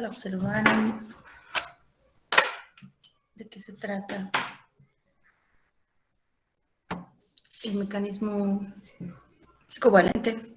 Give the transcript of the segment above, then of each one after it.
al observar de qué se trata el mecanismo covalente.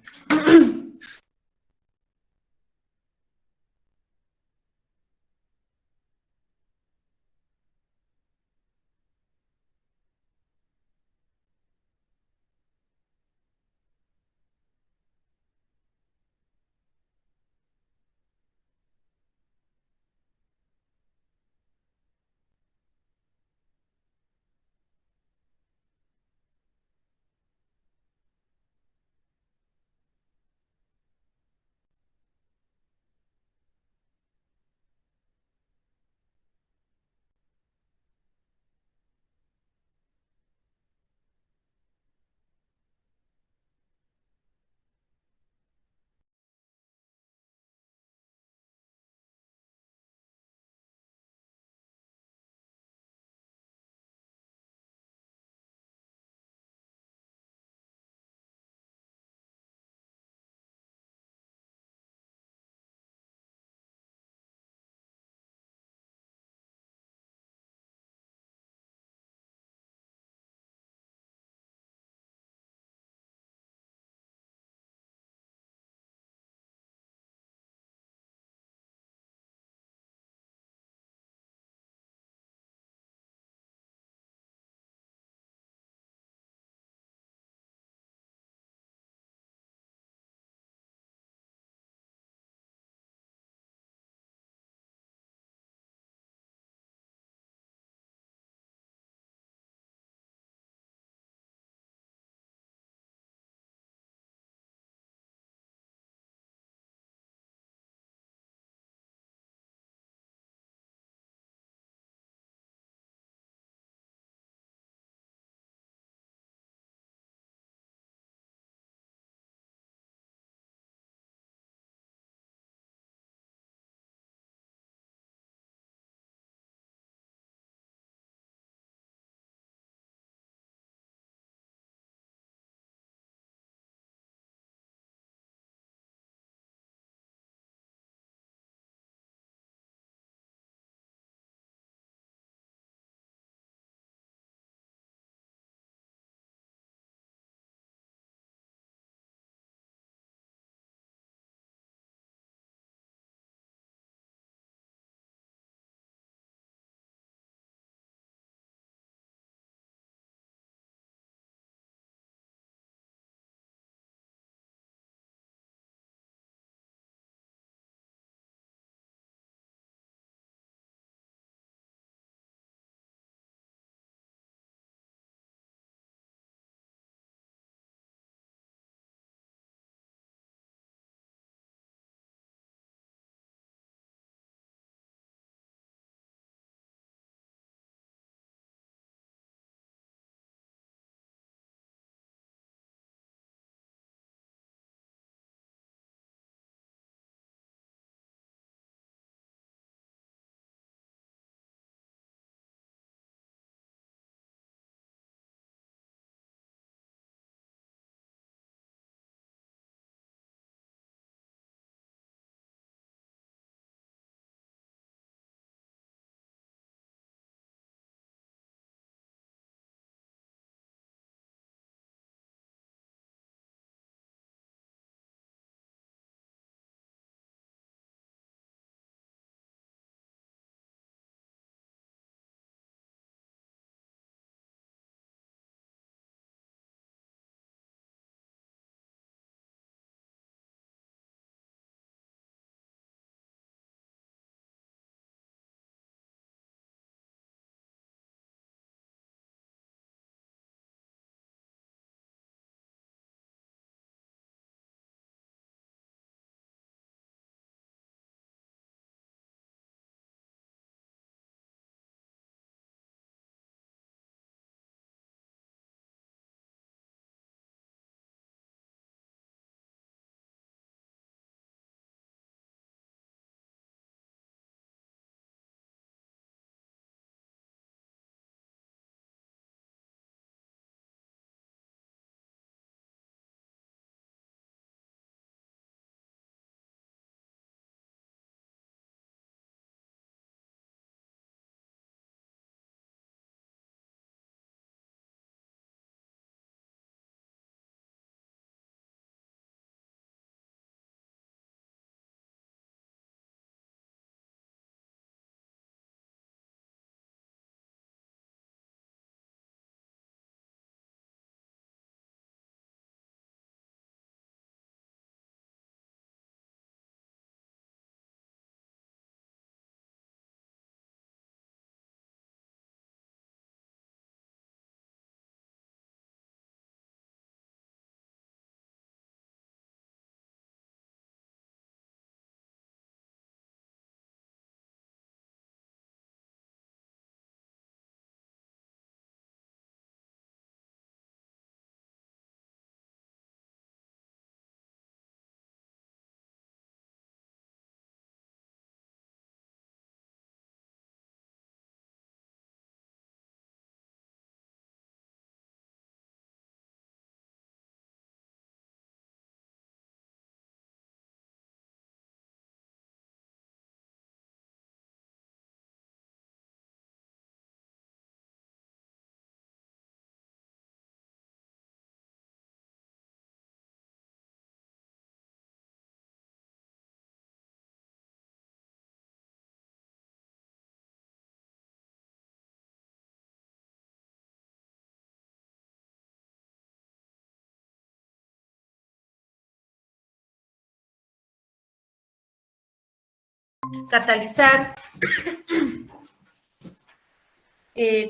catalizar,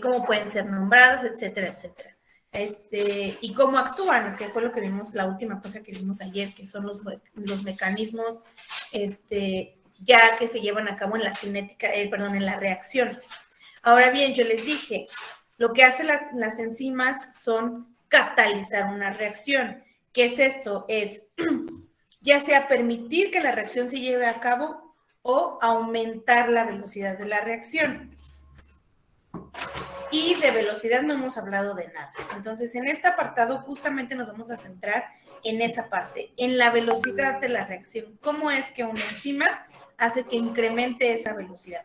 cómo pueden ser nombrados, etcétera, etcétera. Y cómo actúan, que fue lo que vimos, la última cosa que vimos ayer, que son los mecanismos ya que se llevan a cabo en la cinética, en la reacción. Ahora bien, yo les dije, lo que hacen las enzimas son catalizar una reacción. ¿Qué es esto? Es ya sea permitir que la reacción se lleve a cabo o aumentar la velocidad de la reacción. Y de velocidad no hemos hablado de nada. Entonces, en este apartado justamente nos vamos a centrar en esa parte, en la velocidad de la reacción. ¿Cómo es que una enzima hace que incremente esa velocidad?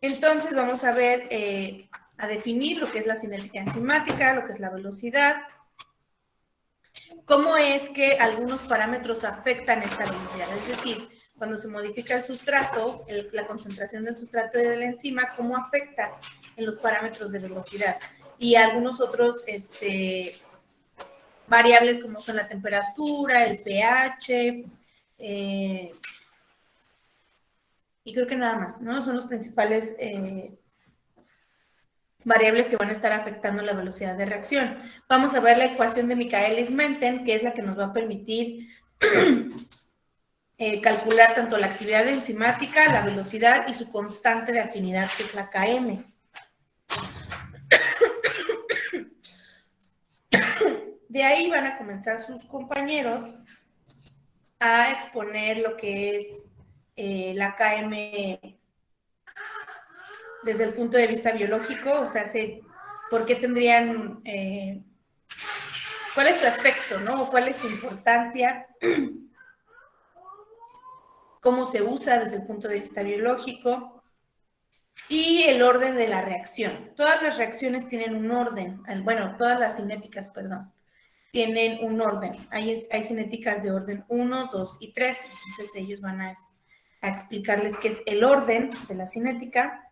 Entonces, vamos a ver, a definir lo que es la cinética enzimática, lo que es la velocidad, cómo es que algunos parámetros afectan esta velocidad, es decir, cuando se modifica el sustrato, la concentración del sustrato de la enzima, cómo afecta en los parámetros de velocidad. Y algunos otros variables como son la temperatura, el pH, y creo que nada más, ¿no? Son los principales variables que van a estar afectando la velocidad de reacción. Vamos a ver la ecuación de Michaelis-Menten, que es la que nos va a permitir calcular tanto la actividad enzimática, la velocidad y su constante de afinidad, que es la Km. De ahí van a comenzar sus compañeros a exponer lo que es la Km desde el punto de vista biológico, o sea, ¿por qué tendrían, cuál es su efecto, ¿no? ¿Cuál es su importancia? ¿Cómo se usa desde el punto de vista biológico? Y el orden de la reacción. Todas las reacciones tienen un orden, bueno, todas las cinéticas, perdón, tienen un orden. Hay cinéticas de orden 1, 2 y 3, entonces ellos van a explicarles qué es el orden de la cinética,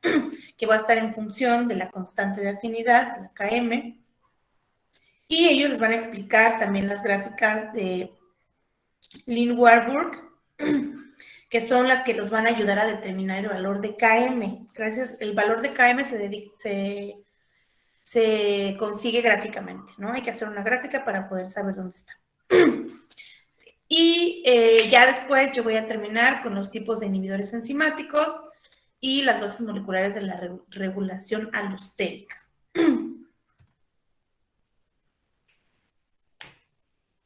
que va a estar en función de la constante de afinidad, la Km, y ellos les van a explicar también las gráficas de Lin-Warburg, que son las que nos van a ayudar a determinar el valor de Km. Gracias, el valor de Km se consigue gráficamente, ¿no? Hay que hacer una gráfica para poder saber dónde está. Y ya después yo voy a terminar con los tipos de inhibidores enzimáticos y las bases moleculares de la regulación alostérica.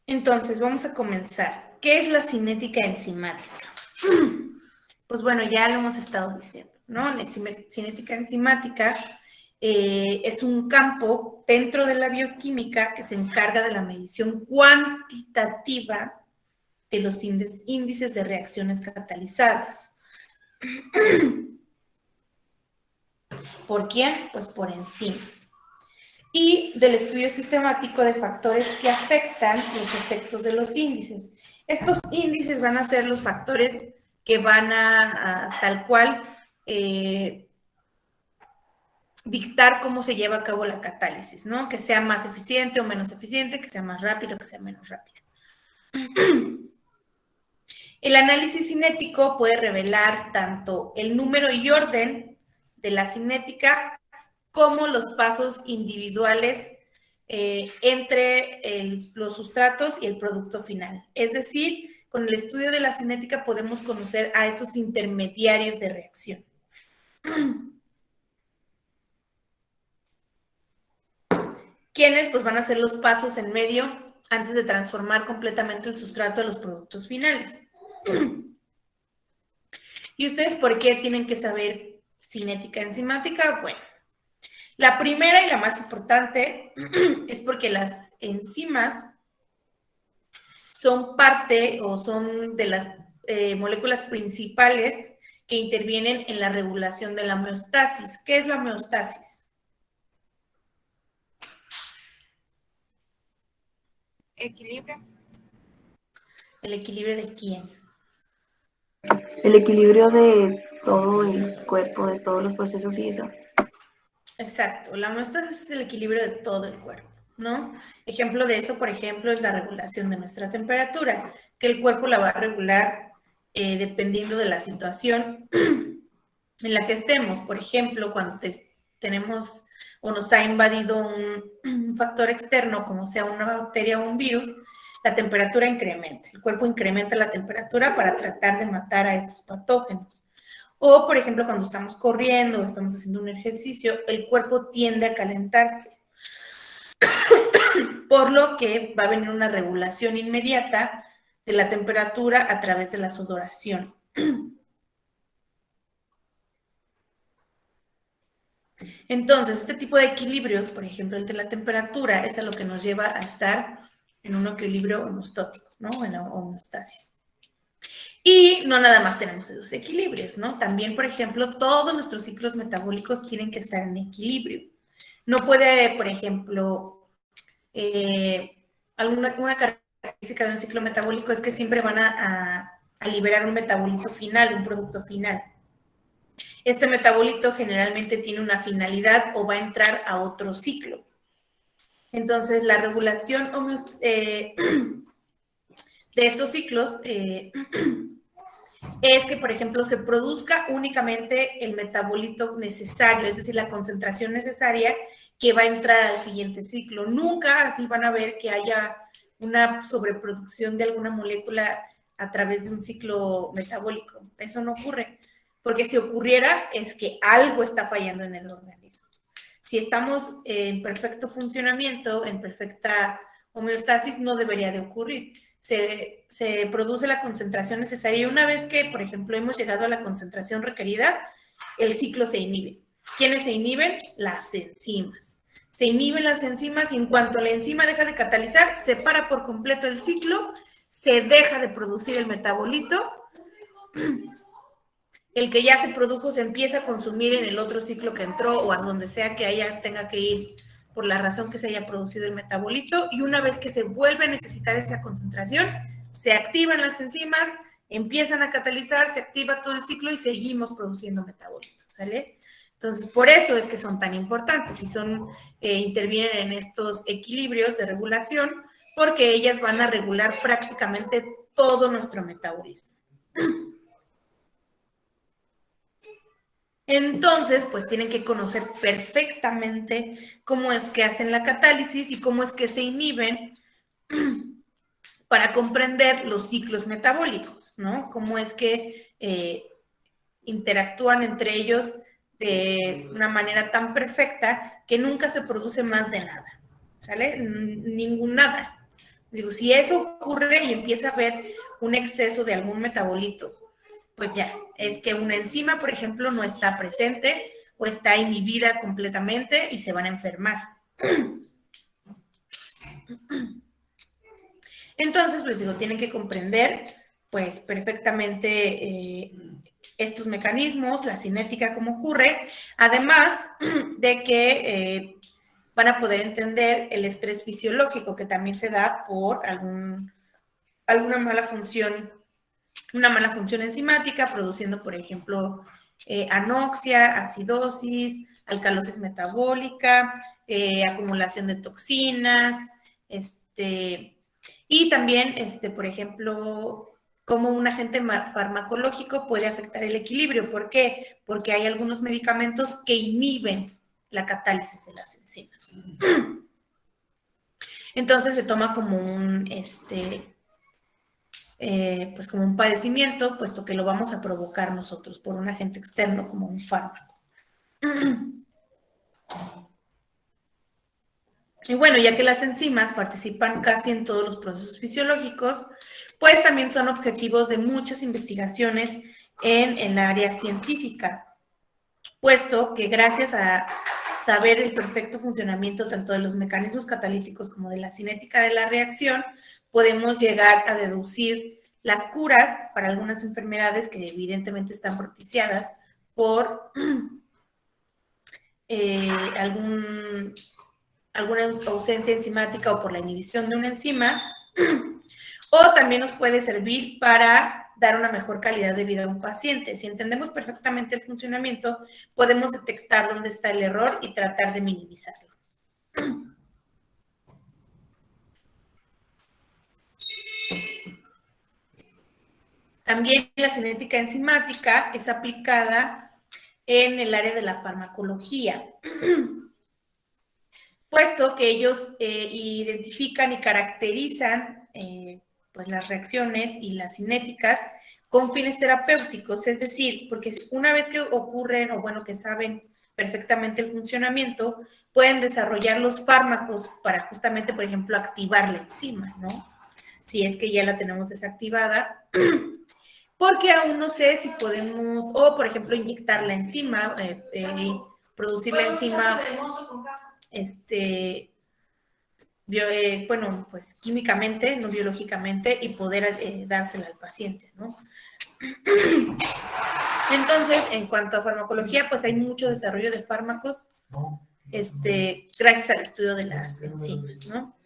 Entonces, vamos a comenzar. ¿Qué es la cinética enzimática? Pues bueno, ya lo hemos estado diciendo, ¿no? La cinética enzimática es un campo dentro de la bioquímica que se encarga de la medición cuantitativa de los índices de reacciones catalizadas. ¿Por quién? Pues por enzimas. Y del estudio sistemático de factores que afectan los efectos de los índices. Estos índices van a ser los factores que van a tal cual dictar cómo se lleva a cabo la catálisis, ¿no? Que sea más eficiente o menos eficiente, que sea más rápido o que sea menos rápido. El análisis cinético puede revelar tanto el número y orden de la cinética como los pasos individuales entre los sustratos y el producto final. Es decir, con el estudio de la cinética podemos conocer a esos intermediarios de reacción. ¿Quiénes? Pues van a ser los pasos en medio antes de transformar completamente el sustrato a los productos finales. ¿Y ustedes por qué tienen que saber cinética enzimática? Bueno, la primera y la más importante es porque las enzimas son parte o son de las moléculas principales que intervienen en la regulación de la homeostasis. ¿Qué es la homeostasis? Equilibrio. ¿El equilibrio de quién? El equilibrio de todo el cuerpo, de todos los procesos y eso. Exacto, la homeostasis es el equilibrio de todo el cuerpo. ¿no? Ejemplo de eso, por ejemplo, es la regulación de nuestra temperatura, que el cuerpo la va a regular dependiendo de la situación en la que estemos. Por ejemplo, cuando tenemos o nos ha invadido un factor externo, como sea una bacteria o un virus, la temperatura incrementa. El cuerpo incrementa la temperatura para tratar de matar a estos patógenos. O, por ejemplo, cuando estamos corriendo o estamos haciendo un ejercicio, el cuerpo tiende a calentarse, por lo que va a venir una regulación inmediata de la temperatura a través de la sudoración. Entonces, este tipo de equilibrios, por ejemplo, el de la temperatura, es a lo que nos lleva a estar en un equilibrio homeostático, ¿no? En la homeostasis. Y no nada más tenemos esos equilibrios, ¿no? También, por ejemplo, todos nuestros ciclos metabólicos tienen que estar en equilibrio. No puede, por ejemplo, una característica de un ciclo metabólico es que siempre van a liberar un metabolito final, un producto final. Este metabolito generalmente tiene una finalidad o va a entrar a otro ciclo. Entonces, la regulación de estos ciclos es que, por ejemplo, se produzca únicamente el metabolito necesario, es decir, la concentración necesaria que va a entrar al siguiente ciclo. Nunca así van a ver que haya una sobreproducción de alguna molécula a través de un ciclo metabólico. Eso no ocurre, porque si ocurriera es que algo está fallando en el organismo. Si estamos en perfecto funcionamiento, en perfecta homeostasis, no debería de ocurrir. Se produce la concentración necesaria y una vez que, por ejemplo, hemos llegado a la concentración requerida, el ciclo se inhibe. ¿Quiénes se inhiben? Las enzimas. Se inhiben las enzimas y en cuanto la enzima deja de catalizar, se para por completo el ciclo, se deja de producir el metabolito, el que ya se produjo se empieza a consumir en el otro ciclo que entró o a donde sea que tenga que ir por la razón que se haya producido el metabolito, y una vez que se vuelve a necesitar esa concentración, se activan las enzimas, empiezan a catalizar, se activa todo el ciclo y seguimos produciendo metabolitos, ¿sale? Entonces, por eso es que son tan importantes y intervienen en estos equilibrios de regulación, porque ellas van a regular prácticamente todo nuestro metabolismo. Entonces, pues tienen que conocer perfectamente cómo es que hacen la catálisis y cómo es que se inhiben para comprender los ciclos metabólicos, ¿no? Cómo es que interactúan entre ellos de una manera tan perfecta que nunca se produce más de nada, ¿sale? Ningún nada. Digo, si eso ocurre y empieza a haber un exceso de algún metabolito, pues ya, es que una enzima, por ejemplo, no está presente o está inhibida completamente y se van a enfermar. Entonces, pues digo, tienen que comprender, pues, perfectamente estos mecanismos, la cinética, cómo ocurre, además de que van a poder entender el estrés fisiológico que también se da por alguna mala función, una mala función enzimática, produciendo, por ejemplo, anoxia, acidosis, alcalosis metabólica, acumulación de toxinas, y también, por ejemplo, cómo un agente farmacológico puede afectar el equilibrio. ¿Por qué? Porque hay algunos medicamentos que inhiben la catálisis de las enzimas. Entonces se toma como pues como un padecimiento, puesto que lo vamos a provocar nosotros por un agente externo como un fármaco. Y bueno, ya que las enzimas participan casi en todos los procesos fisiológicos, pues también son objetivos de muchas investigaciones en el área científica, puesto que gracias a saber el perfecto funcionamiento tanto de los mecanismos catalíticos como de la cinética de la reacción, podemos llegar a deducir las curas para algunas enfermedades que evidentemente están propiciadas por alguna ausencia enzimática o por la inhibición de una enzima, o también nos puede servir para dar una mejor calidad de vida a un paciente. Si entendemos perfectamente el funcionamiento, podemos detectar dónde está el error y tratar de minimizarlo. También la cinética enzimática es aplicada en el área de la farmacología, puesto que ellos identifican y caracterizan pues las reacciones y las cinéticas con fines terapéuticos, es decir, porque una vez que ocurren, o bueno, que saben perfectamente el funcionamiento, pueden desarrollar los fármacos para justamente, por ejemplo, activar la enzima, ¿no? Si es que ya la tenemos desactivada, porque aún no sé si podemos, o por ejemplo, inyectar la enzima, producir la enzima, bueno, pues químicamente, no biológicamente, y poder dársela al paciente, ¿no? Entonces, en cuanto a farmacología, pues hay mucho desarrollo de fármacos, gracias al estudio de las enzimas, ¿no?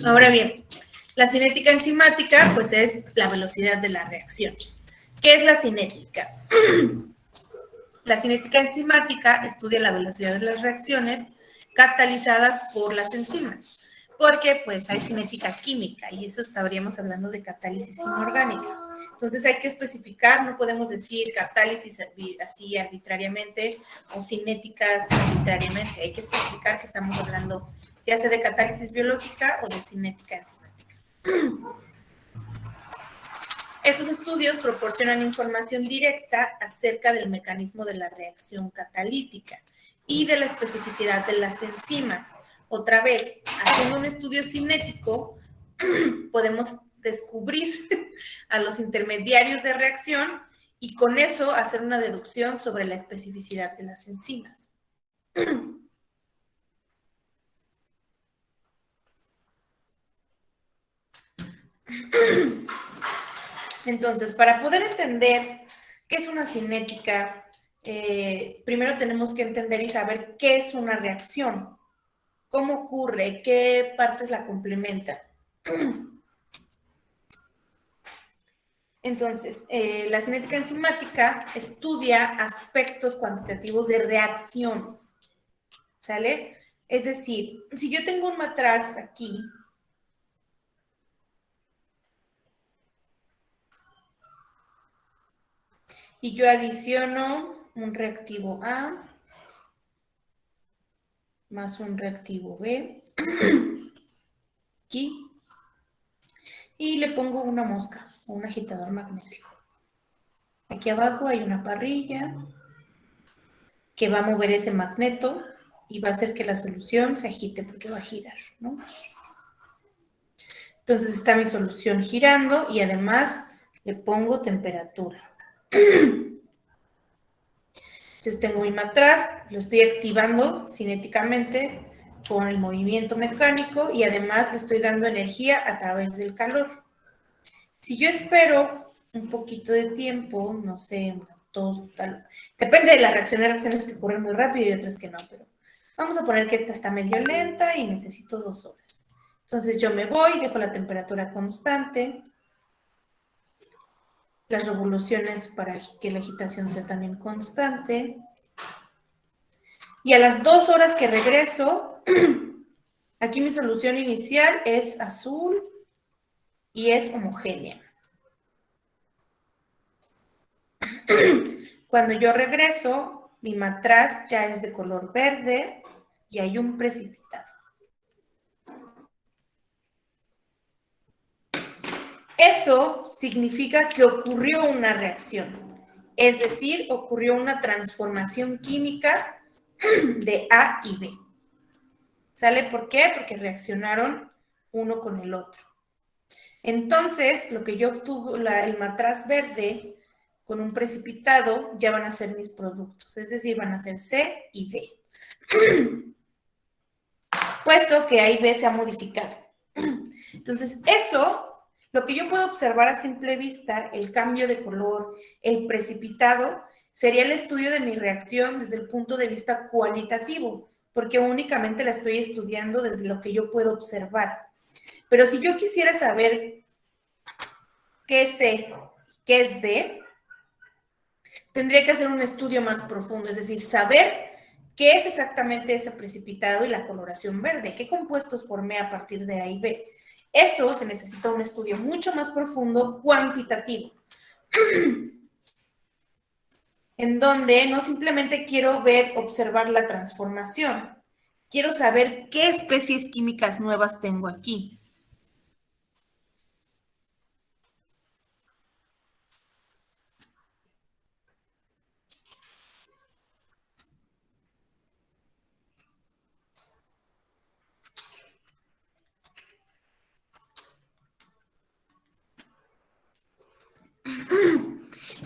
Ahora bien, la cinética enzimática, pues es la velocidad de la reacción. ¿Qué es la cinética? La cinética enzimática estudia la velocidad de las reacciones catalizadas por las enzimas, porque pues hay cinética química y eso estaríamos hablando de catálisis inorgánica. Entonces hay que especificar, no podemos decir catálisis así arbitrariamente o cinéticas arbitrariamente, hay que especificar que estamos hablando ya sea de catálisis biológica o de cinética enzimática. Estos estudios proporcionan información directa acerca del mecanismo de la reacción catalítica y de la especificidad de las enzimas. Otra vez, haciendo un estudio cinético, podemos descubrir a los intermediarios de reacción y con eso hacer una deducción sobre la especificidad de las enzimas. Entonces, para poder entender qué es una cinética, primero tenemos que entender y saber qué es una reacción, cómo ocurre, qué partes la complementan. Entonces, la cinética enzimática estudia aspectos cuantitativos de reacciones, ¿sale? Es decir, si yo tengo un matraz aquí, y yo adiciono un reactivo A más un reactivo B aquí y le pongo una mosca o un agitador magnético. Aquí abajo hay una parrilla que va a mover ese magneto y va a hacer que la solución se agite porque va a girar, ¿no? Entonces está mi solución girando y además le pongo temperatura. Entonces tengo mi matraz, lo estoy activando cinéticamente con el movimiento mecánico y además le estoy dando energía a través del calor. Si yo espero un poquito de tiempo, no sé, unas 2, tal, depende de la reacción, hay reacciones que ocurren muy rápido y otras que no, pero vamos a poner que esta está medio lenta y necesito 2 horas. Entonces yo me voy, dejo la temperatura constante, las revoluciones para que la agitación sea también constante. Y a las 2 horas que regreso, aquí mi solución inicial es azul y es homogénea. Cuando yo regreso, mi matraz ya es de color verde y hay un precipitado. Eso significa que ocurrió una reacción, es decir, ocurrió una transformación química de A y B. ¿Sale? ¿Por qué? Porque reaccionaron uno con el otro. Entonces, lo que yo obtuve, el matraz verde con un precipitado, ya van a ser mis productos, es decir, van a ser C y D. Puesto que A y B se ha modificado. Entonces, eso, lo que yo puedo observar a simple vista, el cambio de color, el precipitado, sería el estudio de mi reacción desde el punto de vista cualitativo, porque únicamente la estoy estudiando desde lo que yo puedo observar. Pero si yo quisiera saber qué es C, qué es D, tendría que hacer un estudio más profundo, es decir, saber qué es exactamente ese precipitado y la coloración verde, qué compuestos formé a partir de A y B. Eso se necesita un estudio mucho más profundo, cuantitativo, en donde no simplemente quiero ver, observar la transformación, quiero saber qué especies químicas nuevas tengo aquí.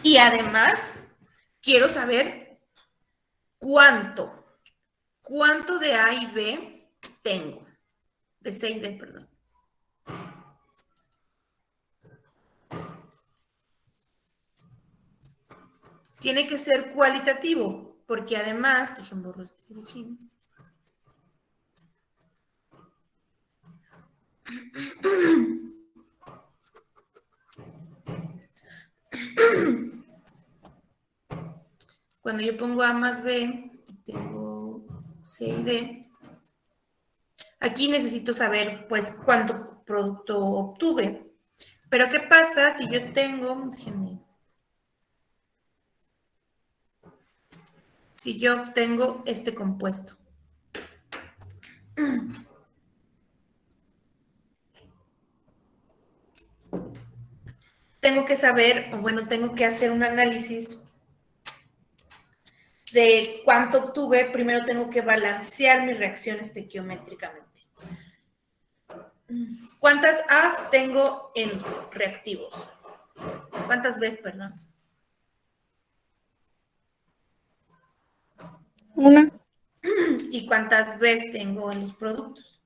Y además, quiero saber cuánto de A y B tengo, de C y D, perdón. Tiene que ser cualitativo, porque además, déjenme restringir. Cuando yo pongo A más B, tengo C y D. Aquí necesito saber, pues, cuánto producto obtuve. Pero, ¿qué pasa si yo tengo, déjenme, si yo obtengo este compuesto? Tengo que saber, o bueno, tengo que hacer un análisis de cuánto obtuve. Primero tengo que balancear mis reacciones estequiométricamente. ¿Cuántas A's tengo en los reactivos? ¿Cuántas B's, perdón? Una. ¿Y cuántas B's tengo en los productos?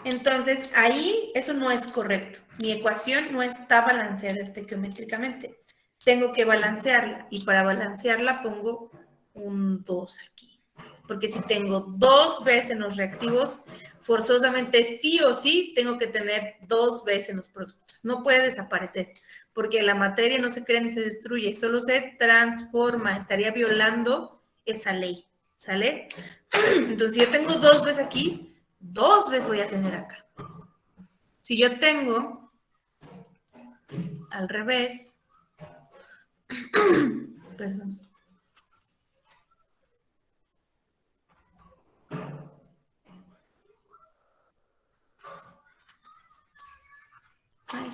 Entonces, ahí eso no es correcto. Mi ecuación no está balanceada estequiométricamente. Tengo que balancearla, y para balancearla pongo un 2 aquí. Porque si tengo 2 B's en los reactivos, forzosamente sí o sí tengo que tener 2 B's en los productos. No puede desaparecer, porque la materia no se crea ni se destruye, solo se transforma. Estaría violando esa ley, ¿sale? Entonces, si yo tengo 2 B's aquí, 2 B's voy a tener acá. Si yo tengo al revés, perdón. Ay.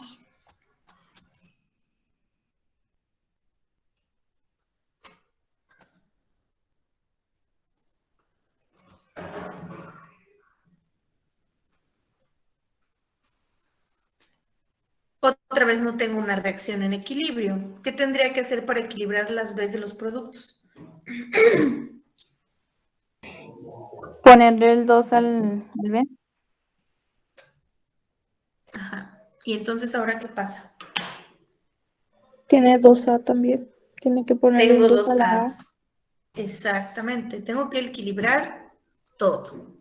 Otra vez no tengo una reacción en equilibrio. ¿Qué tendría que hacer para equilibrar las B's de los productos? Ponerle el 2 al B. Ajá. Y entonces, ¿ahora qué pasa? Tiene 2A también. Tiene que ponerle Tengo el 2 a 2 la A. A's. Exactamente. Tengo que equilibrar todo.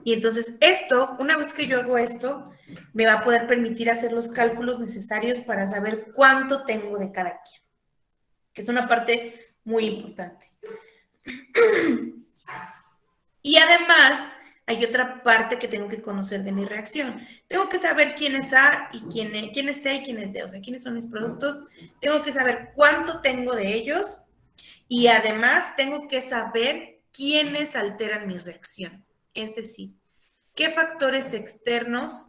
Y entonces esto, una vez que yo hago esto, me va a poder permitir hacer los cálculos necesarios para saber cuánto tengo de cada quien, que es una parte muy importante. Y además, hay otra parte que tengo que conocer de mi reacción. Tengo que saber quién es A y quién es C y quién es D, o sea, quiénes son mis productos. Tengo que saber cuánto tengo de ellos y además tengo que saber quiénes alteran mi reacción. Es decir, qué factores externos,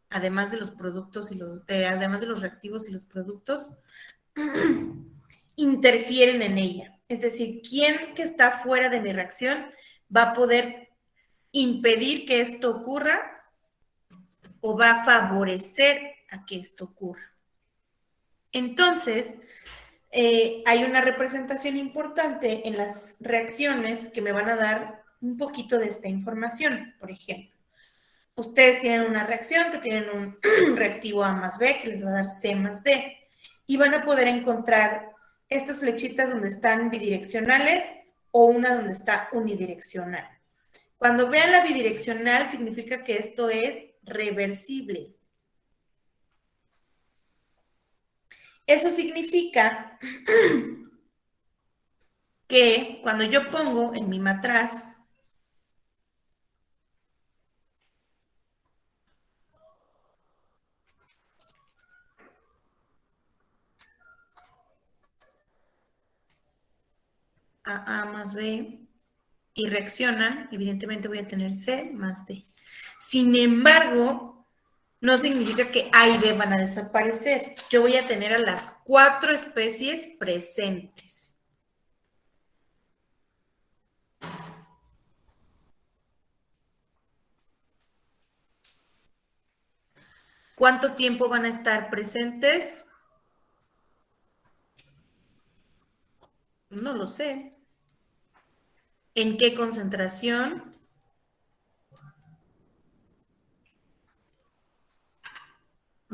además de los productos y además de los reactivos y los productos, interfieren en ella. Es decir, quién que está fuera de mi reacción va a poder impedir que esto ocurra o va a favorecer a que esto ocurra. Entonces, hay una representación importante en las reacciones que me van a dar un poquito de esta información. Por ejemplo, ustedes tienen una reacción que tienen un reactivo A más B que les va a dar C más D y van a poder encontrar estas flechitas donde están bidireccionales o una donde está unidireccional. Cuando vean la bidireccional significa que esto es reversible. Eso significa que cuando yo pongo en mi matraz A más B y reaccionan, evidentemente voy a tener C más D. Sin embargo, no significa que A y B van a desaparecer. Yo voy a tener a las 4 especies presentes. ¿Cuánto tiempo van a estar presentes? No lo sé. ¿En qué concentración?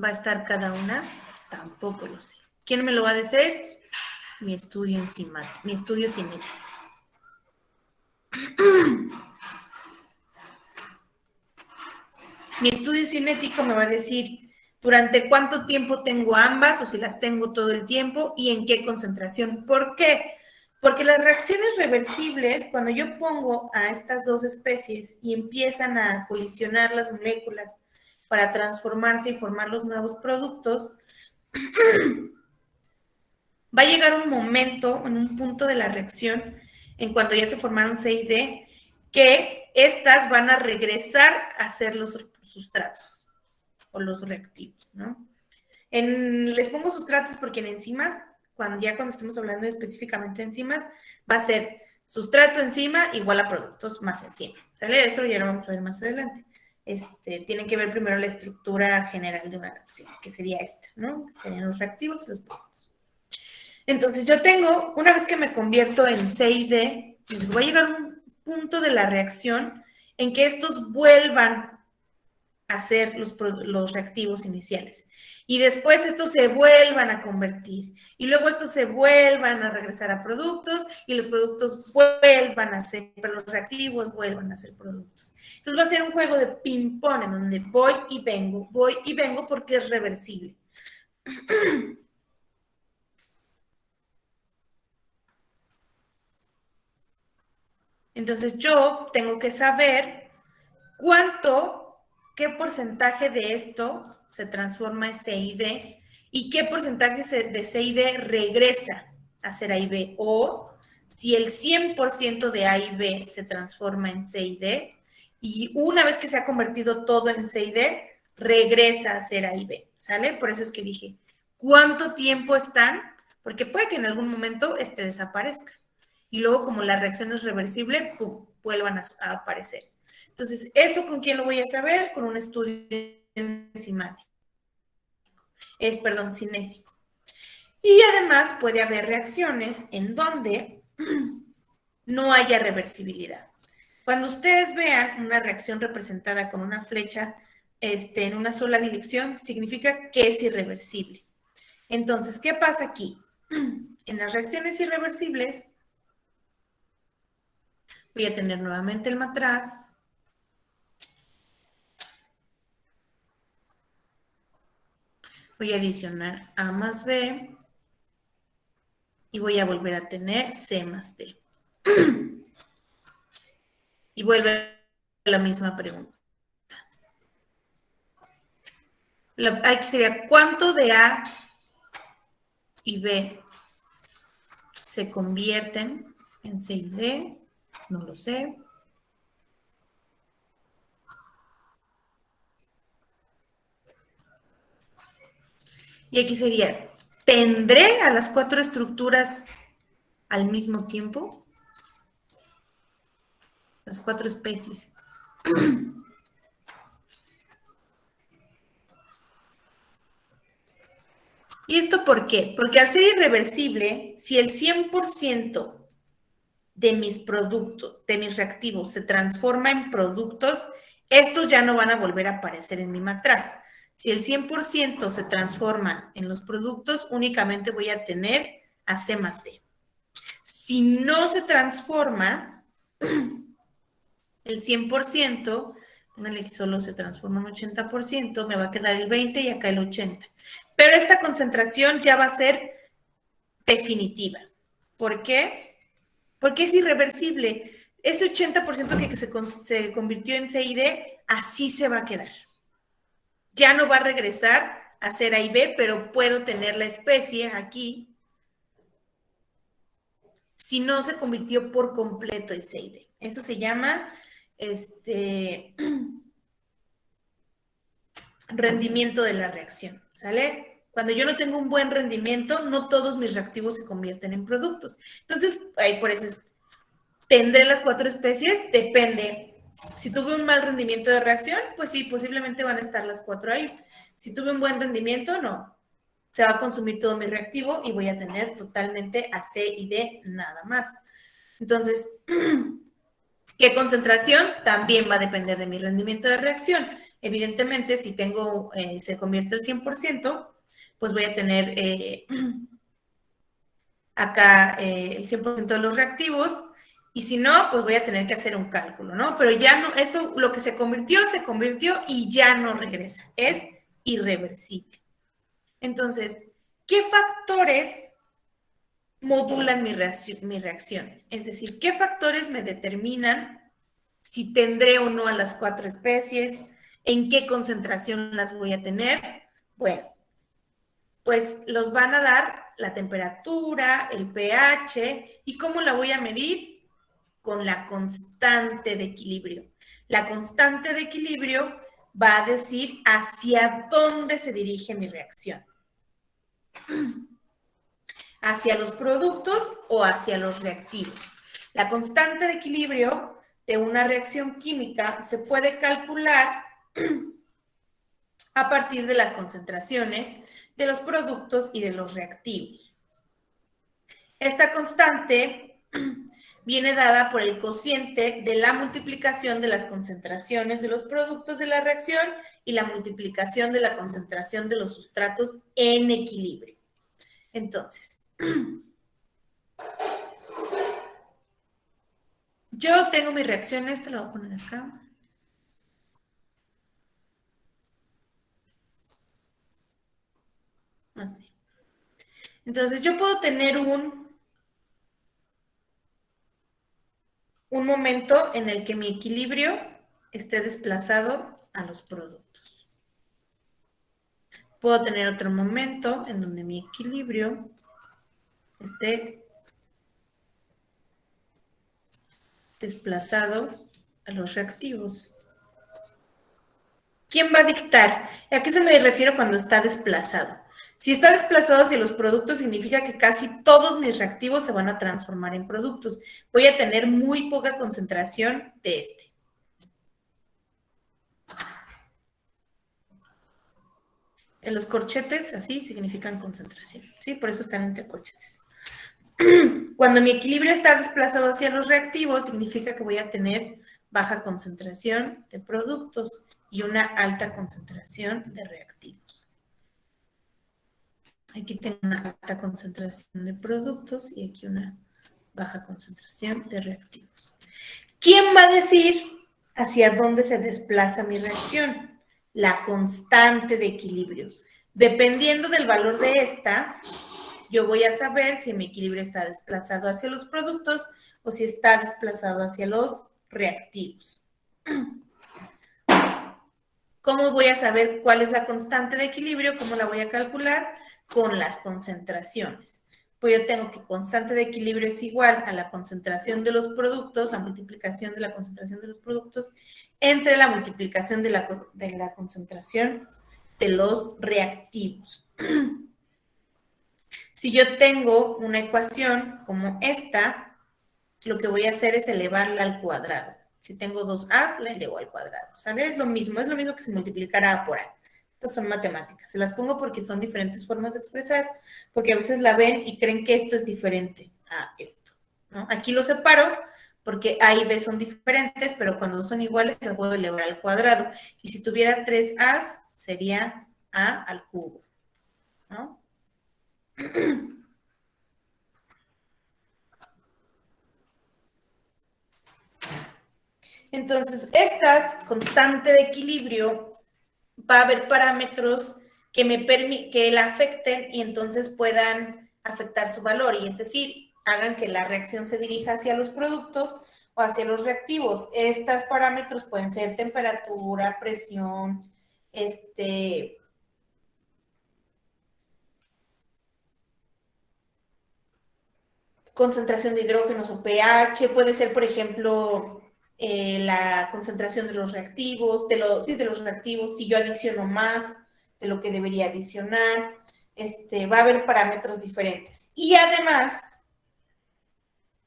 ¿Va a estar cada una? Tampoco lo sé. ¿Quién me lo va a decir? Mi estudio enzimático, mi estudio cinético. Mi estudio cinético me va a decir durante cuánto tiempo tengo ambas o si las tengo todo el tiempo y en qué concentración. ¿Por qué? Porque las reacciones reversibles, cuando yo pongo a estas dos especies y empiezan a colisionar las moléculas para transformarse y formar los nuevos productos, va a llegar un momento, en un punto de la reacción, en cuando ya se formaron C y D, que estas van a regresar a ser los sustratos o los reactivos, ¿no? Les pongo sustratos porque en enzimas, cuando estemos hablando específicamente de enzimas, va a ser sustrato enzima igual a productos más enzima, ¿sale? Eso ya lo vamos a ver más adelante. Tienen que ver primero la estructura general de una reacción, que sería esta, ¿no? Serían los reactivos y los productos. Entonces yo tengo, una vez que me convierto en C y D, va a llegar un punto de la reacción en que estos vuelvan a ser los reactivos iniciales. Y después estos se vuelvan a convertir. Y luego estos se vuelvan a regresar a productos y los productos vuelvan a ser, pero los reactivos vuelvan a ser productos. Entonces va a ser un juego de ping-pong en donde voy y vengo porque es reversible. Entonces yo tengo que saber qué porcentaje de esto se transforma en C y D y qué porcentaje de C y D regresa a ser A y B, o si el 100% de A y B se transforma en C y D y una vez que se ha convertido todo en C y D, regresa a ser A y B, ¿sale? Por eso es que dije, ¿cuánto tiempo están? Porque puede que en algún momento desaparezca. Y luego, como la reacción es reversible, ¡pum!, vuelvan a aparecer. Entonces, ¿eso con quién lo voy a saber? Con un estudio enzimático. Cinético. Y además puede haber reacciones en donde no haya reversibilidad. Cuando ustedes vean una reacción representada con una flecha en una sola dirección, significa que es irreversible. Entonces, ¿qué pasa aquí? En las reacciones irreversibles, voy a tener nuevamente el matraz. Voy a adicionar A más B. Y voy a volver a tener C más D. Y vuelve la misma pregunta. Aquí sería, ¿cuánto de A y B se convierten en C y D? No lo sé. Y aquí sería, ¿tendré a las 4 estructuras al mismo tiempo? Las 4 especies. ¿Y esto por qué? Porque al ser irreversible, si el 100% de mis productos, de mis reactivos, se transforma en productos, estos ya no van a volver a aparecer en mi matraz. Si el 100% se transforma en los productos, únicamente voy a tener a C más D. Si no se transforma el 100%, pónganle que solo se transforma un 80%, me va a quedar el 20% y acá el 80%. pero esta concentración ya va a ser definitiva. ¿Por qué? Porque es irreversible. Ese 80% que se convirtió en C y D, así se va a quedar. Ya no va a regresar a ser A y B, pero puedo tener la especie aquí si no se convirtió por completo en C y D. Eso se llama rendimiento de la reacción, ¿sale? Cuando yo no tengo un buen rendimiento, no todos mis reactivos se convierten en productos. Entonces, ahí por eso ¿tendré las 4 especies? Depende. Si tuve un mal rendimiento de reacción, pues sí, posiblemente van a estar las 4 ahí. Si tuve un buen rendimiento, no. Se va a consumir todo mi reactivo y voy a tener totalmente a C y D nada más. Entonces, ¿qué concentración? También va a depender de mi rendimiento de reacción. Evidentemente, si tengo, se convierte al 100%, pues voy a tener acá el 100% de los reactivos, y si no, pues voy a tener que hacer un cálculo, ¿no? Pero ya no, eso, lo que se convirtió y ya no regresa. Es irreversible. Entonces, ¿qué factores modulan mi reacción? Es decir, ¿qué factores me determinan si tendré o no a las 4 especies? ¿En qué concentración las voy a tener? Bueno, pues los van a dar la temperatura, el pH, ¿y cómo la voy a medir? Con la constante de equilibrio. La constante de equilibrio va a decir hacia dónde se dirige mi reacción. ¿Hacia los productos o hacia los reactivos? La constante de equilibrio de una reacción química se puede calcular a partir de las concentraciones de los productos y de los reactivos. Esta constante viene dada por el cociente de la multiplicación de las concentraciones de los productos de la reacción y la multiplicación de la concentración de los sustratos en equilibrio. Entonces, yo tengo mi reacción, esta la voy a poner acá. Así. Entonces, yo puedo tener un momento en el que mi equilibrio esté desplazado a los productos. Puedo tener otro momento en donde mi equilibrio esté desplazado a los reactivos. ¿Quién va a dictar? ¿A qué se me refiero cuando está desplazado? Si está desplazado hacia los productos, significa que casi todos mis reactivos se van a transformar en productos. Voy a tener muy poca concentración de este. En los corchetes, así, significan concentración, ¿sí? Por eso están entre corchetes. Cuando mi equilibrio está desplazado hacia los reactivos, significa que voy a tener baja concentración de productos y una alta concentración de reactivos. Aquí tengo una alta concentración de productos y aquí una baja concentración de reactivos. ¿Quién va a decir hacia dónde se desplaza mi reacción? La constante de equilibrio. Dependiendo del valor de esta, yo voy a saber si mi equilibrio está desplazado hacia los productos o si está desplazado hacia los reactivos. ¿Cómo voy a saber cuál es la constante de equilibrio? ¿Cómo la voy a calcular? Con las concentraciones. Pues yo tengo que constante de equilibrio es igual a la concentración de los productos, la multiplicación de la concentración de los productos, entre la multiplicación de la concentración de los reactivos. Si yo tengo una ecuación como esta, lo que voy a hacer es elevarla al cuadrado. Si tengo 2A, la elevo al cuadrado. ¿Sabes? Es lo mismo que si multiplicara A por A. Estas son matemáticas. Se las pongo porque son diferentes formas de expresar, porque a veces la ven y creen que esto es diferente a esto, ¿no? Aquí lo separo porque A y B son diferentes, pero cuando son iguales las puedo elevar al cuadrado. Y si tuviera 3A, sería A al cubo, ¿no? Entonces, estas constante de equilibrio, va a haber parámetros que la afecten y entonces puedan afectar su valor, y es decir, hagan que la reacción se dirija hacia los productos o hacia los reactivos. Estos parámetros pueden ser temperatura, presión, concentración de hidrógenos o pH, puede ser, por ejemplo, la concentración de los reactivos, de los reactivos, si yo adiciono más de lo que debería adicionar, va a haber parámetros diferentes. Y además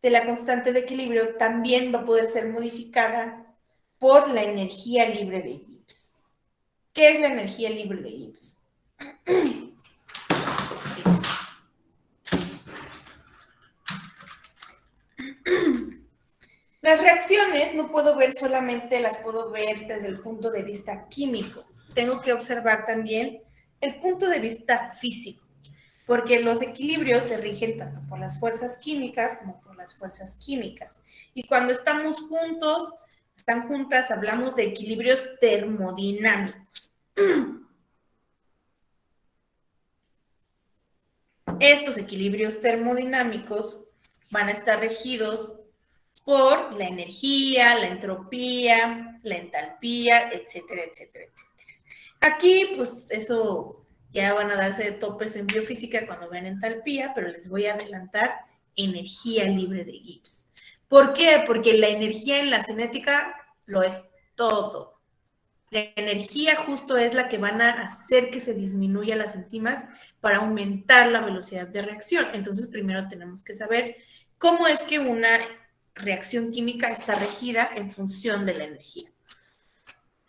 de la constante de equilibrio, también va a poder ser modificada por la energía libre de Gibbs. ¿Qué es la energía libre de Gibbs? Las reacciones no puedo ver solamente, las puedo ver desde el punto de vista químico. Tengo que observar también el punto de vista físico, porque los equilibrios se rigen tanto por las fuerzas químicas como por las fuerzas químicas. Y cuando están juntas, hablamos de equilibrios termodinámicos. Estos equilibrios termodinámicos van a estar regidos por la energía, la entropía, la entalpía, etcétera, etcétera, etcétera. Aquí, pues, eso ya van a darse de topes en biofísica cuando vean entalpía, pero les voy a adelantar energía libre de Gibbs. ¿Por qué? Porque la energía en la cinética lo es todo. La energía justo es la que van a hacer que se disminuya las enzimas para aumentar la velocidad de reacción. Entonces, primero tenemos que saber cómo es que una reacción química está regida en función de la energía.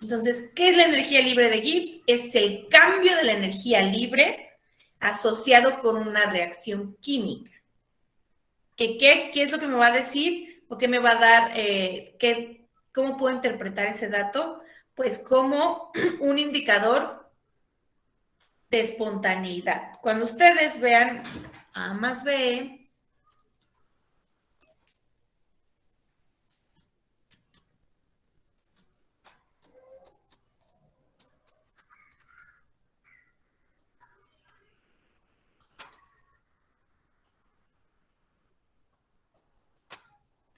Entonces, ¿qué es la energía libre de Gibbs? Es el cambio de la energía libre asociado con una reacción química. ¿Qué es lo que me va a decir? ¿O qué me va a dar? ¿Cómo puedo interpretar ese dato? Pues como un indicador de espontaneidad. Cuando ustedes vean A más B,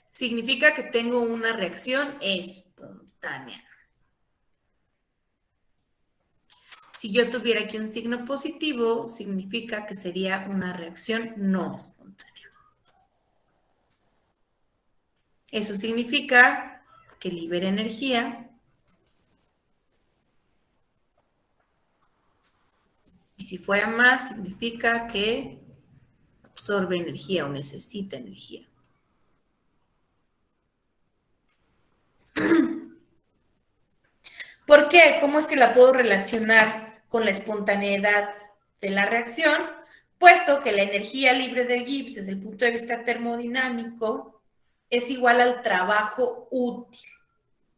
significa que tengo una reacción espontánea. Si yo tuviera aquí un signo positivo, significa que sería una reacción no espontánea. Eso significa que libera energía. Y si fuera más, significa que absorbe energía o necesita energía. ¿Por qué? ¿Cómo es que la puedo relacionar con la espontaneidad de la reacción? Puesto que la energía libre de Gibbs, desde el punto de vista termodinámico, es igual al trabajo útil,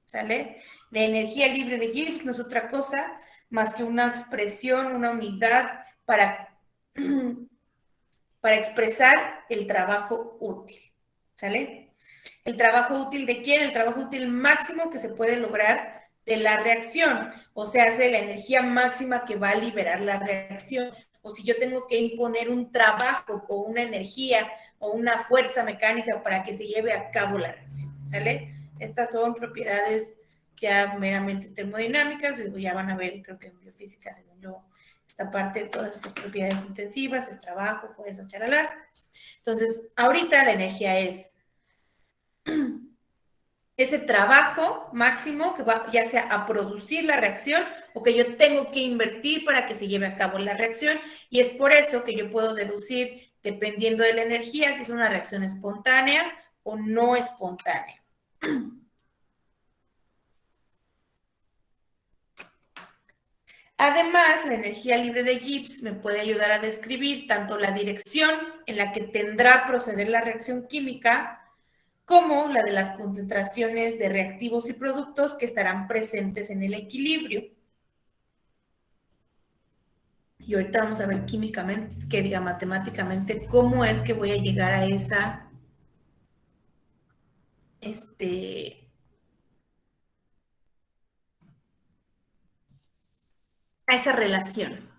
¿sale? La energía libre de Gibbs no es otra cosa más que una expresión, una unidad para expresar el trabajo útil, ¿sale? ¿El trabajo útil de quién? El trabajo útil máximo que se puede lograr de la reacción, o sea, hace la energía máxima que va a liberar la reacción. O si yo tengo que imponer un trabajo o una energía o una fuerza mecánica para que se lleve a cabo la reacción, ¿sale? Estas son propiedades ya meramente termodinámicas, luego ya van a ver, creo que en biofísica, según yo, esta parte de todas estas propiedades intensivas, es trabajo, fuerza, charalá. Entonces, ahorita la energía es ese trabajo máximo que va ya sea a producir la reacción o que yo tengo que invertir para que se lleve a cabo la reacción, y es por eso que yo puedo deducir, dependiendo de la energía, si es una reacción espontánea o no espontánea. Además, la energía libre de Gibbs me puede ayudar a describir tanto la dirección en la que tendrá a proceder la reacción química, como la de las concentraciones de reactivos y productos que estarán presentes en el equilibrio. Y ahorita vamos a ver químicamente, que diga matemáticamente, cómo es que voy a llegar a esa, a esa relación.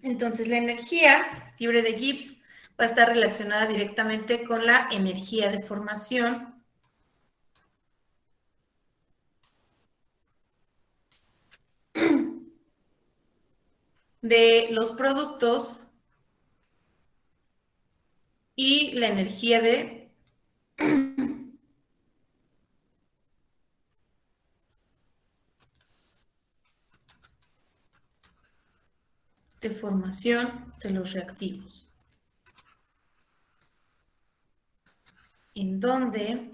Entonces, la energía libre de Gibbs va a estar relacionada directamente con la energía de formación de los productos y la energía de formación de los reactivos, en donde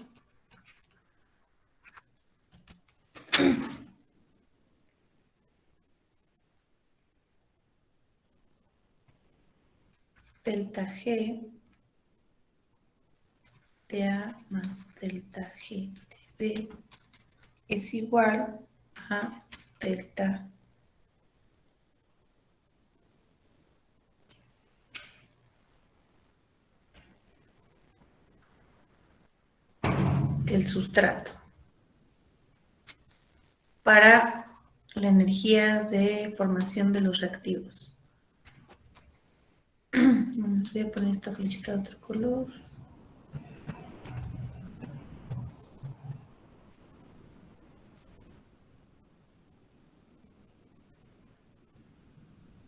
delta G de A más delta G de B es igual a delta del sustrato para la energía de formación de los reactivos. Voy a poner esta flechita de otro color.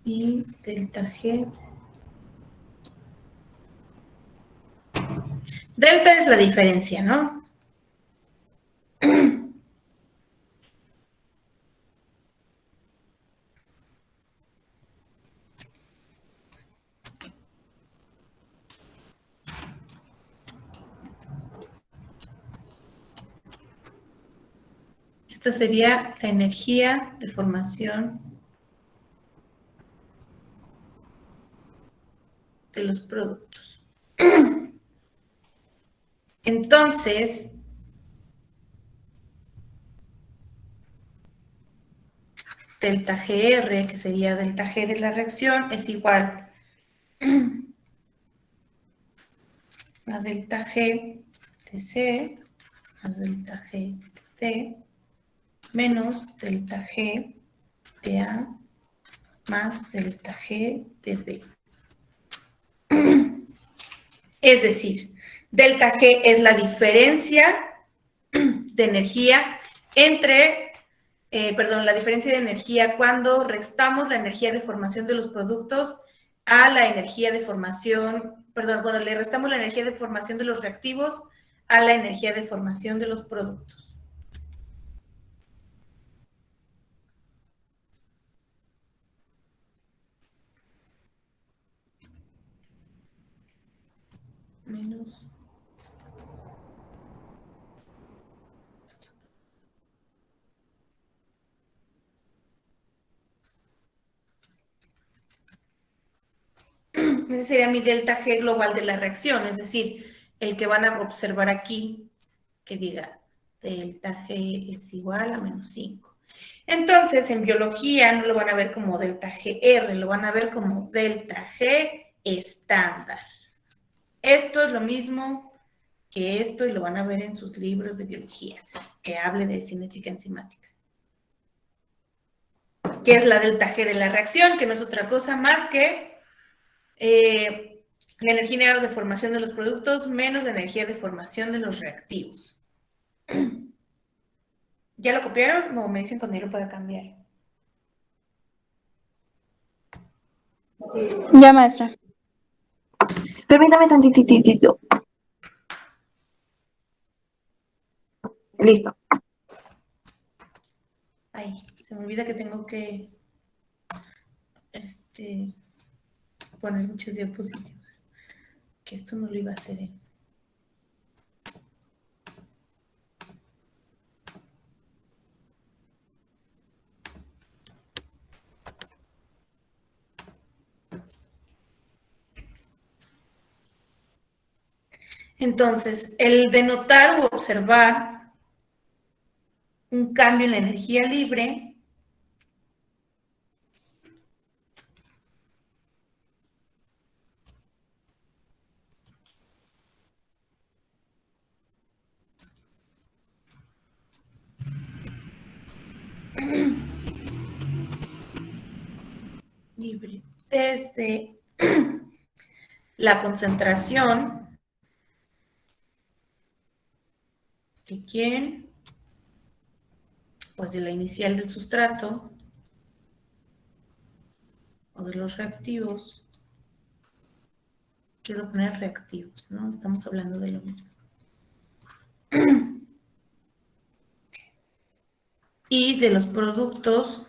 Y delta G. Delta es la diferencia, ¿no? Esta sería la energía de formación de los productos. Entonces, delta GR, que sería delta G de la reacción, es igual a delta G de C más delta G de D menos delta G de A más delta G de B. Es decir, delta G es la diferencia de energía entre, la diferencia de energía cuando restamos la energía de formación de los productos a la energía de formación, cuando le restamos la energía de formación de los reactivos a la energía de formación de los productos. Menos. Ese sería mi delta G global de la reacción, es decir, el que van a observar aquí, que diga delta G es igual a menos 5. Entonces, en biología no lo van a ver como delta GR, lo van a ver como delta G estándar. Esto es lo mismo que esto y lo van a ver en sus libros de biología, que hable de cinética enzimática. Que es la delta G de la reacción, que no es otra cosa más que la energía lineal de formación de los productos menos la energía de formación de los reactivos. ¿Ya lo copiaron o me dicen cuando yo lo pueda cambiar? Ya, maestra. Permítame tantitito. Listo. Ay, se me olvida que tengo que poner muchas diapositivas. Que esto no lo iba a hacer. Entonces, el denotar o observar un cambio en la energía libre desde la concentración de quién, pues de la inicial del sustrato o de los reactivos. Quiero poner reactivos, ¿no? Estamos hablando de lo mismo. Y de los productos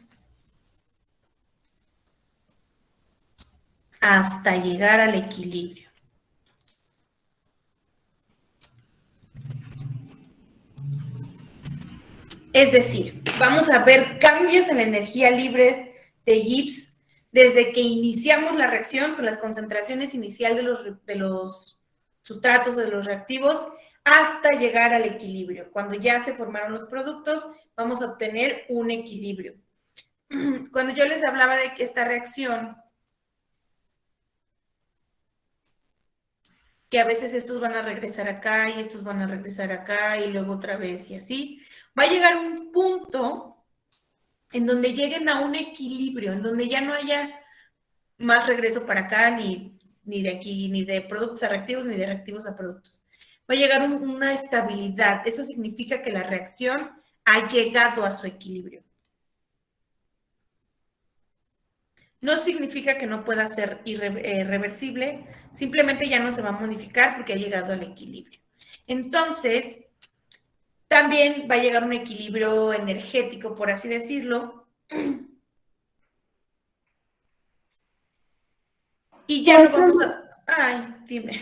hasta llegar al equilibrio. Es decir, vamos a ver cambios en la energía libre de Gibbs desde que iniciamos la reacción con las concentraciones iniciales de los sustratos o de los reactivos hasta llegar al equilibrio. Cuando ya se formaron los productos, vamos a obtener un equilibrio. Cuando yo les hablaba de que esta reacción, que a veces estos van a regresar acá y estos van a regresar acá y luego otra vez y así, va a llegar un punto en donde lleguen a un equilibrio, en donde ya no haya más regreso para acá, ni de aquí, ni de productos a reactivos, ni de reactivos a productos. Va a llegar una estabilidad. Eso significa que la reacción ha llegado a su equilibrio. No significa que no pueda ser irreversible, simplemente ya no se va a modificar porque ha llegado al equilibrio. Entonces, también va a llegar un equilibrio energético, por así decirlo, y ya no vamos a... Ay, dime.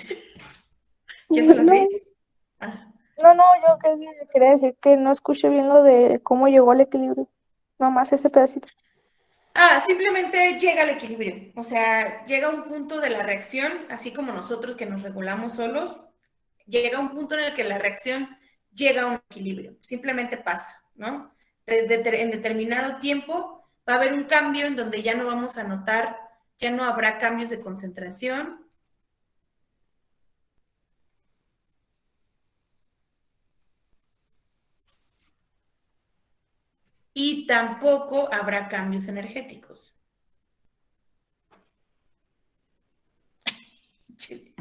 ¿Qué son las 6? No, yo quería decir que no escuché bien lo de cómo llegó al equilibrio. Nomás ese pedacito. Simplemente llega al equilibrio. O sea, llega un punto de la reacción, así como nosotros que nos regulamos solos, llega un punto en el que la reacción llega a un equilibrio. Simplemente pasa, ¿no? En determinado tiempo va a haber un cambio en donde ya no vamos a notar, ya no habrá cambios de concentración. Y tampoco habrá cambios energéticos. Chile.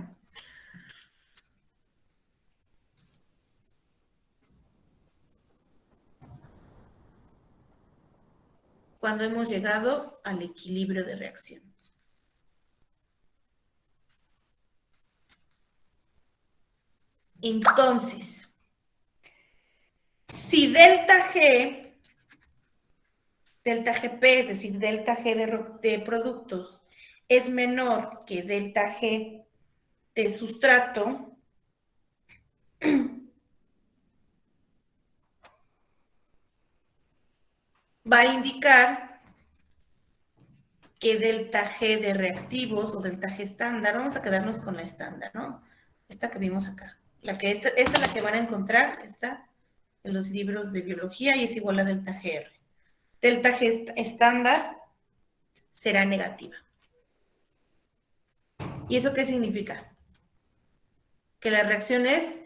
Cuando hemos llegado al equilibrio de reacción. Entonces, si delta G, delta GP, es decir, delta G de productos, es menor que delta G de sustrato, va a indicar que delta G de reactivos o delta G estándar, vamos a quedarnos con la estándar, ¿no? Esta que vimos acá. Esta es la que van a encontrar, está en los libros de biología y es igual a delta GR. Delta G estándar será negativa. ¿Y eso qué significa? Que la reacción es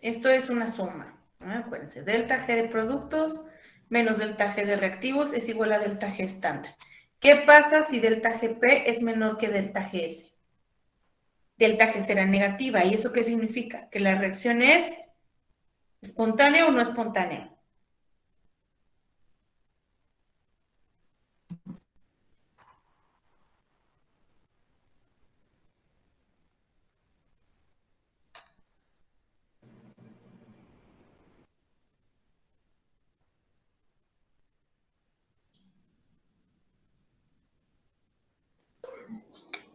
esto es una suma, ¿no? Acuérdense, delta G de productos menos delta G de reactivos es igual a delta G estándar. ¿Qué pasa si delta GP es menor que delta GS? Delta G será negativa. ¿Y eso qué significa? Que la reacción es espontánea o no espontánea.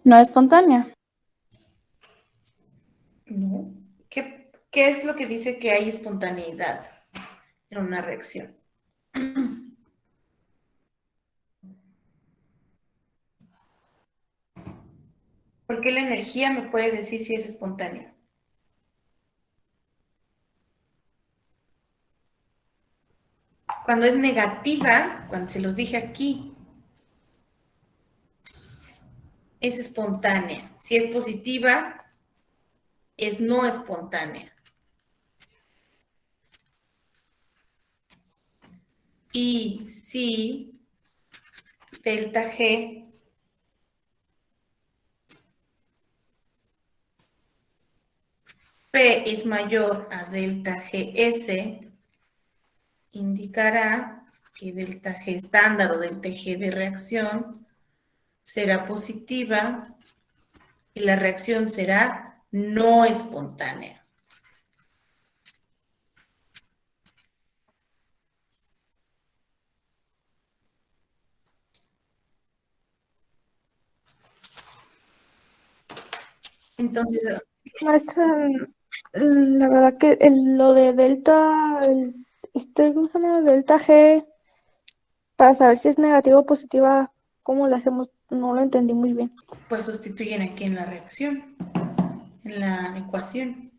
No espontánea. No. ¿Qué es lo que dice que hay espontaneidad? en una reacción. ¿Por qué la energía me puede decir si es espontánea? Cuando es negativa, cuando se los dije aquí, es espontánea. Si es positiva, es no espontánea. Y si delta G P es mayor a delta GS, indicará que delta G estándar o delta G de reacción será positiva y la reacción será no espontánea. Entonces, Maestra, la verdad que lo de delta, ¿cómo se llama? Delta G, para saber si es negativa o positiva, ¿cómo lo hacemos? No lo entendí muy bien. pues sustituyen aquí en la reacción, en la ecuación.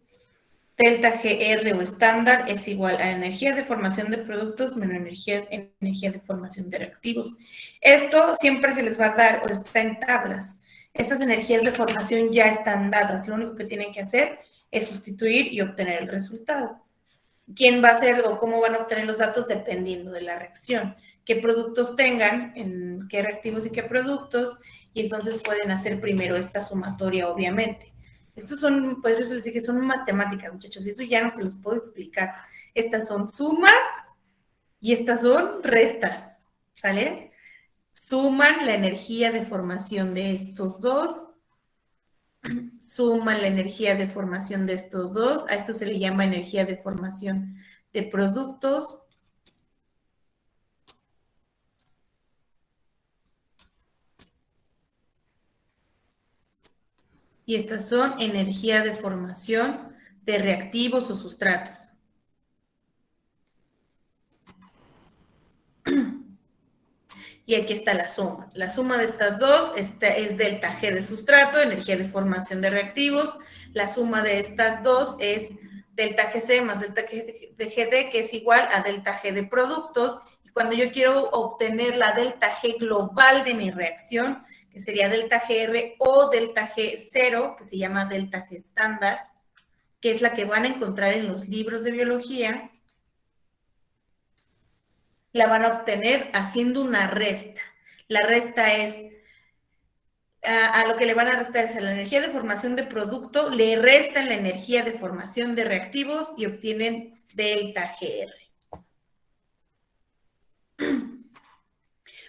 Delta GR o estándar es igual a energía de formación de productos menos energía de formación de reactivos. Esto siempre se les va a dar o está en tablas. Estas energías de formación ya están dadas. Lo único que tienen que hacer es sustituir y obtener el resultado. ¿Quién va a hacer o cómo van a obtener los datos? Dependiendo de la reacción. Qué productos tengan, en qué reactivos y qué productos, y entonces pueden hacer primero esta sumatoria, obviamente. Estos son, pues eso les dije, son matemáticas, muchachos, y eso ya no se los puedo explicar. Estas son sumas y estas son restas, ¿sale? Suman la energía de formación de estos dos, suman la energía de formación de estos dos, a esto se le llama energía de formación de productos. Y estas son energía de formación de reactivos o sustratos. Y aquí está la suma. La suma de estas dos es delta G de sustrato, energía de formación de reactivos. La suma de estas dos es delta GC más delta GD, que es igual a delta G de productos. Y cuando yo quiero obtener la delta G global de mi reacción, que sería delta GR o delta G0, que se llama delta G estándar, que es la que van a encontrar en los libros de biología, la van a obtener haciendo una resta. La resta es, a lo que le van a restar es a la energía de formación de producto, le restan la energía de formación de reactivos y obtienen delta GR.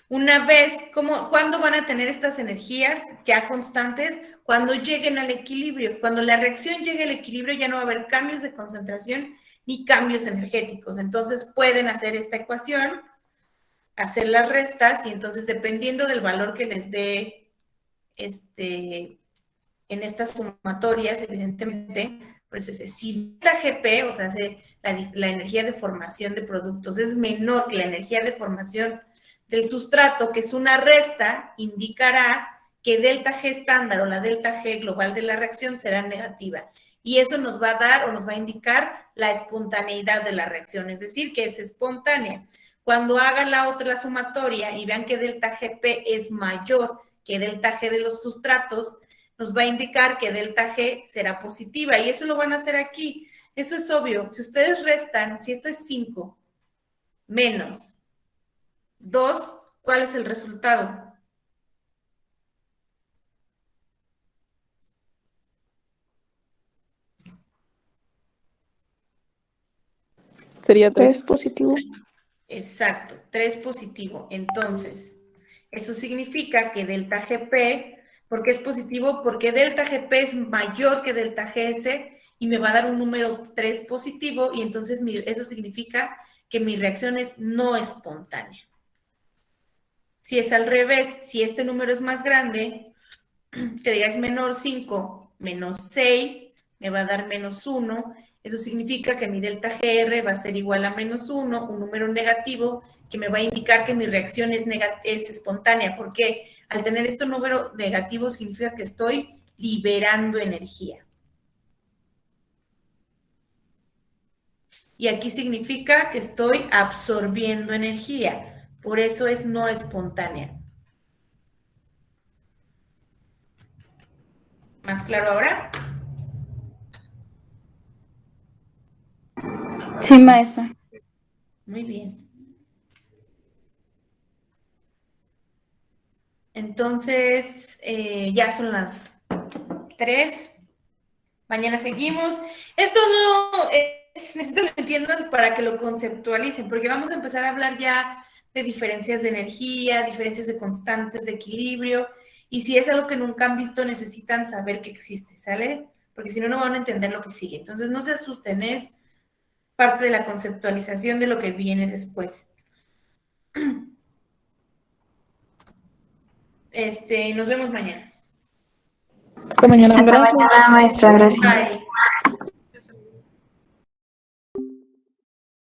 Una vez, ¿cuándo van a tener estas energías ya constantes? Cuando lleguen al equilibrio. Cuando la reacción llegue al equilibrio ya no va a haber cambios de concentración ni cambios energéticos. Entonces pueden hacer esta ecuación, hacer las restas y entonces dependiendo del valor que les dé en estas sumatorias, evidentemente, por eso es, si la GP, o sea, la energía de formación de productos es menor que la energía de formación del sustrato, que es una resta, indicará que delta G estándar o la delta G global de la reacción será negativa. Y eso nos va a dar o nos va a indicar la espontaneidad de la reacción, es decir, que es espontánea. Cuando hagan la sumatoria y vean que delta GP es mayor que delta G de los sustratos, nos va a indicar que delta G será positiva. Y eso lo van a hacer aquí. Eso es obvio. Si ustedes restan, si esto es 5 menos 2, ¿cuál es el resultado? Sería 3. Es positivo. Exacto, 3 positivo. Entonces, eso significa que delta GP, ¿por qué es positivo? Porque delta GP es mayor que delta GS y me va a dar un número 3 positivo y entonces eso significa que mi reacción es no espontánea. Si es al revés, si este número es más grande, que diga es menor 5, menos 6, me va a dar menos 1, Eso significa que mi delta GR va a ser igual a -1, un número negativo que me va a indicar que mi reacción es espontánea, porque al tener este número negativo significa que estoy liberando energía. Y aquí significa que estoy absorbiendo energía, por eso es no espontánea. ¿Más claro ahora? Sí, maestra. Muy bien. Entonces, ya son las 3. Mañana seguimos. Esto no necesito que lo entiendan para que lo conceptualicen, porque vamos a empezar a hablar ya de diferencias de energía, diferencias de constantes, de equilibrio, y si es algo que nunca han visto, necesitan saber que existe, ¿sale? Porque si no, no van a entender lo que sigue. Entonces, no se asusten, es parte de la conceptualización de lo que viene después. Nos vemos mañana. Hasta mañana. Hasta mañana, maestra. Gracias. Bye.